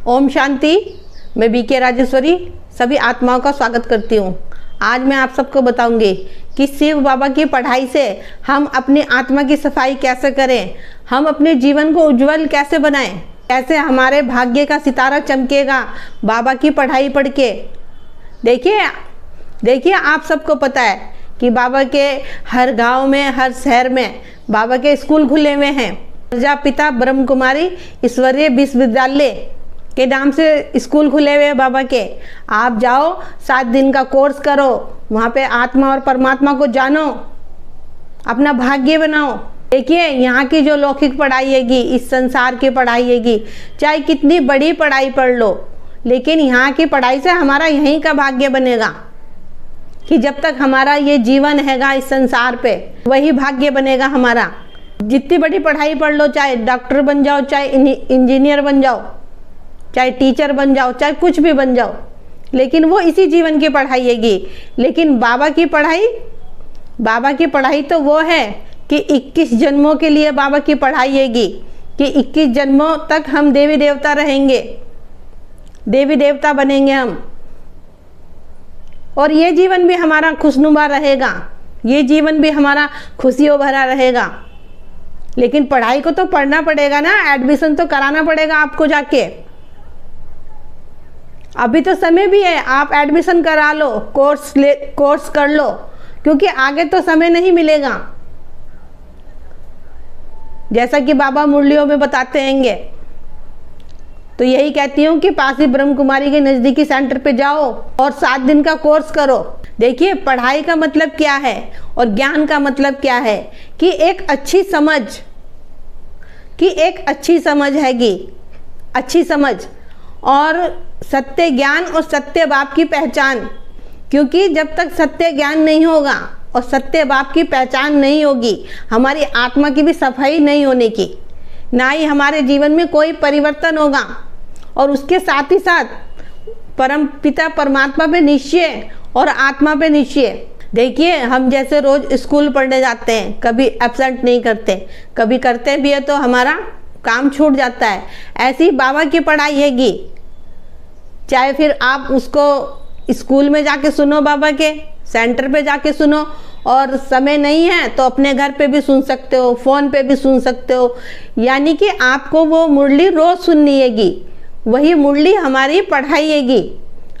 ओम शांति। मैं बीके राजेश्वरी सभी आत्माओं का स्वागत करती हूँ। आज मैं आप सबको बताऊंगी कि शिव बाबा की पढ़ाई से हम अपनी आत्मा की सफाई कैसे करें, हम अपने जीवन को उज्जवल कैसे बनाएं, कैसे हमारे भाग्य का सितारा चमकेगा बाबा की पढ़ाई पढ़ के। देखिए आप सबको पता है कि बाबा के हर गांव में, हर शहर में बाबा के स्कूल खुले हुए हैं। प्रजापिता ब्रह्म कुमारी ईश्वरीय विश्वविद्यालय के नाम से स्कूल खुले हुए हैं बाबा के। आप जाओ, 7 दिन का कोर्स करो, वहाँ पे आत्मा और परमात्मा को जानो, अपना भाग्य बनाओ। देखिए यहाँ की जो लौकिक पढ़ाई हैगी, इस संसार की पढ़ाई हैगी, चाहे कितनी बड़ी पढ़ाई पढ़ लो, लेकिन यहाँ की पढ़ाई से हमारा यहीं का भाग्य बनेगा कि जब तक हमारा ये जीवन हैगा इस संसार पे, वही भाग्य बनेगा हमारा। जितनी बड़ी पढ़ाई पढ़ लो, चाहे डॉक्टर बन जाओ, चाहे इंजीनियर बन जाओ, चाहे टीचर बन जाओ, चाहे कुछ भी बन जाओ, लेकिन वो इसी जीवन की पढ़ाई हैगी। लेकिन बाबा की पढ़ाई तो वो है कि 21 जन्मों के लिए बाबा की पढ़ाई हैगी कि 21 जन्मों तक हम देवी देवता रहेंगे, देवी देवता बनेंगे हम, और ये जीवन भी हमारा खुशनुमा रहेगा, ये जीवन भी हमारा खुशियों भरा रहेगा। लेकिन पढ़ाई को तो पढ़ना पड़ेगा ना, एडमिशन तो कराना पड़ेगा आपको जाके। अभी तो समय भी है, आप एडमिशन करा लो, कोर्स कर लो, क्योंकि आगे तो समय नहीं मिलेगा। जैसा कि बाबा मुरलियों में बताते हैंगे, तो यही कहती हूँ कि पासी ब्रह्म कुमारी के नज़दीकी सेंटर पे जाओ और 7 दिन का कोर्स करो। देखिए पढ़ाई का मतलब क्या है और ज्ञान का मतलब क्या है कि एक अच्छी समझ हैगी, अच्छी समझ और सत्य ज्ञान और सत्य बाप की पहचान। क्योंकि जब तक सत्य ज्ञान नहीं होगा और सत्य बाप की पहचान नहीं होगी, हमारी आत्मा की भी सफाई नहीं होने की, ना ही हमारे जीवन में कोई परिवर्तन होगा। और उसके साथ ही साथ परम पिता परमात्मा पे निश्चय और आत्मा पे निश्चय। देखिए हम जैसे रोज स्कूल पढ़ने जाते हैं, कभी एब्सेंट नहीं करते, कभी करते भी है तो हमारा काम छूट जाता है। ऐसी बाबा की पढ़ाई हैगी, चाहे फिर आप उसको स्कूल में जाके सुनो, बाबा के सेंटर पे जाके सुनो, और समय नहीं है तो अपने घर पे भी सुन सकते हो, फ़ोन पे भी सुन सकते हो। यानी कि आपको वो मुरली रोज़ सुननी हैगी, वही मुरली हमारी पढ़ाई हैगी,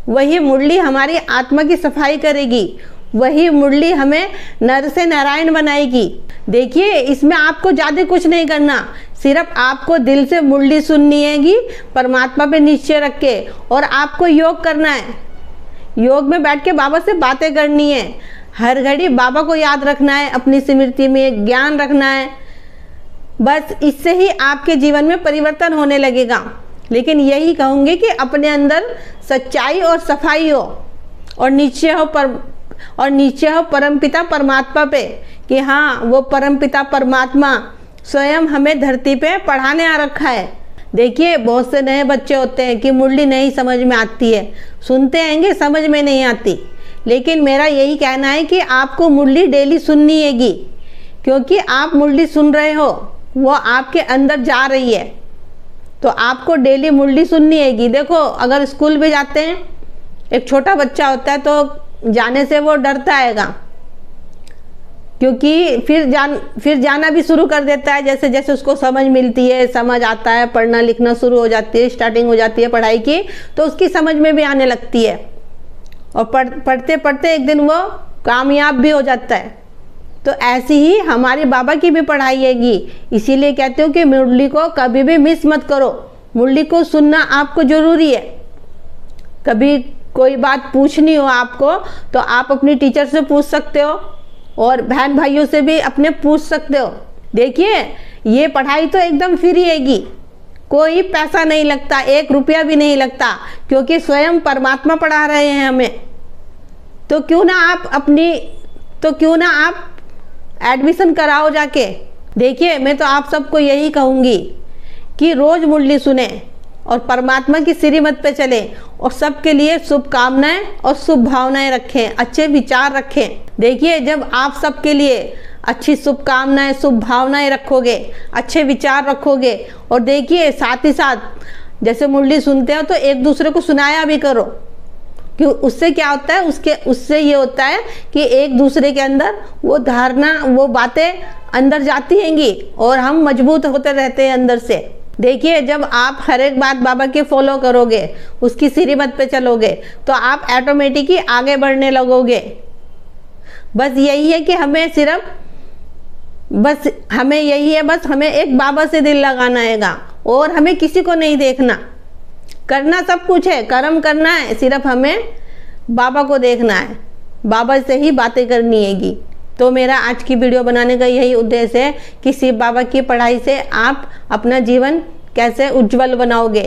वही मुरली हमारी आत्मा की सफाई करेगी, वही मुरली हमें नर से नारायण बनाएगी। देखिए इसमें आपको ज़्यादा कुछ नहीं करना, सिर्फ आपको दिल से मुरली सुननी हैगी, परमात्मा पे निश्चय रख के, और आपको योग करना है। योग में बैठ के बाबा से बातें करनी है, हर घड़ी बाबा को याद रखना है, अपनी स्मृति में ज्ञान रखना है। बस इससे ही आपके जीवन में परिवर्तन होने लगेगा। लेकिन यही कहूँगी कि अपने अंदर सच्चाई और सफाई हो, और नीचे हो परमपिता परमात्मा पे कि हाँ वो परमपिता परमात्मा स्वयं हमें धरती पे पढ़ाने आ रखा है। देखिए बहुत से नए बच्चे होते हैं कि मुरली नहीं समझ में आती है, सुनते हैंगे समझ में नहीं आती। लेकिन मेरा यही कहना है कि आपको मुरली डेली सुननी हैगी, क्योंकि आप मुरली सुन रहे हो, वो आपके अंदर जा रही है, तो आपको डेली मुरली सुननी हैगी। देखो अगर स्कूल भी जाते हैं, एक छोटा बच्चा होता है तो जाने से वो डरता हैगा, क्योंकि फिर जाना भी शुरू कर देता है। जैसे जैसे उसको समझ मिलती है, समझ आता है, पढ़ना लिखना शुरू हो जाती है, स्टार्टिंग हो जाती है पढ़ाई की, तो उसकी समझ में भी आने लगती है, और पढ़ते पढ़ते एक दिन वो कामयाब भी हो जाता है। तो ऐसी ही हमारी बाबा की भी पढ़ाई हैगी। इसीलिए कहते हो कि मुरली को कभी भी मिस मत करो, मुरली को सुनना आपको ज़रूरी है। कभी कोई बात पूछनी हो आपको तो आप अपनी टीचर से पूछ सकते हो, और बहन भाइयों से भी अपने पूछ सकते हो। देखिए ये पढ़ाई तो एकदम फ्री हैगी, कोई पैसा नहीं लगता, 1 रुपया भी नहीं लगता, क्योंकि स्वयं परमात्मा पढ़ा रहे हैं हमें। तो क्यों ना आप एडमिशन कराओ जाके। देखिए मैं तो आप सबको यही कहूँगी कि रोज़ मुरली सुने और परमात्मा की श्रीमत पे चले, और सबके लिए शुभकामनाएं और शुभ भावनाएं रखें, अच्छे विचार रखें। देखिए जब आप सबके लिए अच्छी शुभकामनाएं शुभ भावनाएं रखोगे, अच्छे विचार रखोगे, और देखिए साथ ही साथ जैसे मुरली सुनते हो तो एक दूसरे को सुनाया भी करो, क्यों? उससे क्या होता है, उससे ये होता है कि एक दूसरे के अंदर वो धारणा, वो बातें अंदर जाती हैंगी और हम मजबूत होते रहते हैं अंदर से। देखिए, जब आप हर एक बात बाबा के फॉलो करोगे, उसकी श्रीमत पे चलोगे, तो आप ऑटोमेटिक ही आगे बढ़ने लगोगे। बस यही है कि हमें हमें एक बाबा से दिल लगाना हैगा और हमें किसी को नहीं देखना। करना सब कुछ है, कर्म करना है, सिर्फ हमें बाबा को देखना है, बाबा से ही बातें करनी हैगी। तो मेरा आज की वीडियो बनाने का यही उद्देश्य है कि शिव बाबा की पढ़ाई से आप अपना जीवन कैसे उज्जवल बनाओगे,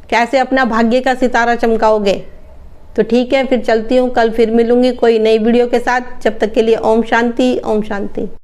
कैसे अपना भाग्य का सितारा चमकाओगे। तो ठीक है, फिर चलती हूँ, कल फिर मिलूंगी कोई नई वीडियो के साथ। जब तक के लिए ओम शांति, ओम शांति।